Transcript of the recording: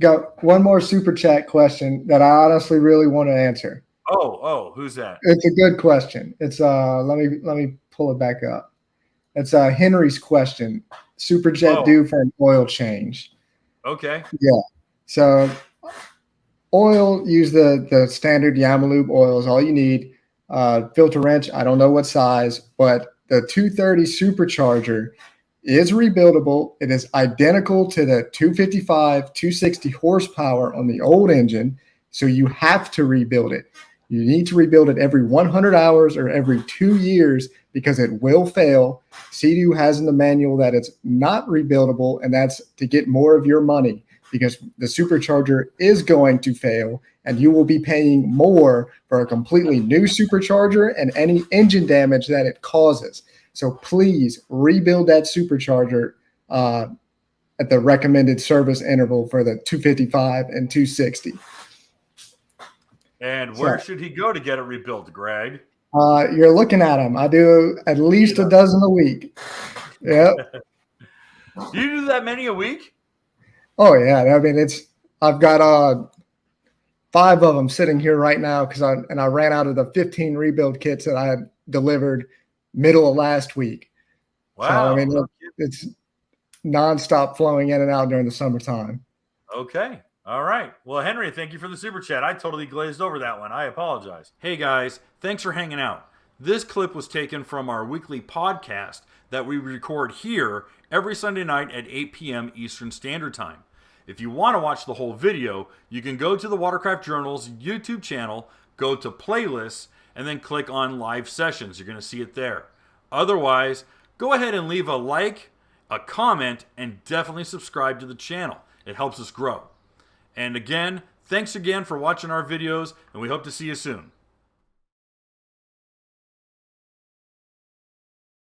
Got one more super chat question that I honestly really want to answer. Who's that? It's a good question. It's let me pull it back up. It's Henry's question. Superjet Oh, due for an oil change. okay. Yeah. So oil, use the standard Yamalube oil is all you need. Filter wrench, I don't know what size, but the 230 supercharger is rebuildable. It is identical to the 255, 260 horsepower on the old engine. So you have to rebuild it. You need to rebuild it every 100 hours or every 2 years because it will fail. CDU has in the manual that it's not rebuildable, and that's to get more of your money because the supercharger is going to fail and you will be paying more for a completely new supercharger and any engine damage that it causes. So please rebuild that supercharger uh, at the recommended service interval for the 255 and 260. And So where should he go to get it rebuilt, Greg? you're looking at them. I do at least a Yeah. dozen a week. Yep. Do you do that many a week? Oh yeah. I mean, I've got five of them sitting here right now because I ran out of the 15 rebuild kits that I had delivered middle of last week. So I Wow. mean, it's nonstop flowing in and out during the summertime. Okay. All right. Well, Henry, thank you for the super chat. I totally glazed over that one. I apologize. Hey, guys, thanks for hanging out. This clip was taken from our weekly podcast that we record here every Sunday night at 8 p.m. Eastern Standard Time. If you want to watch the whole video, you can go to the Watercraft Journal's YouTube channel, go to playlists, and then click on live sessions. You're going to see it there. Otherwise, go ahead and leave a like, a comment, and definitely subscribe to the channel. It helps us grow. And again, thanks again for watching our videos, and we hope to see you soon.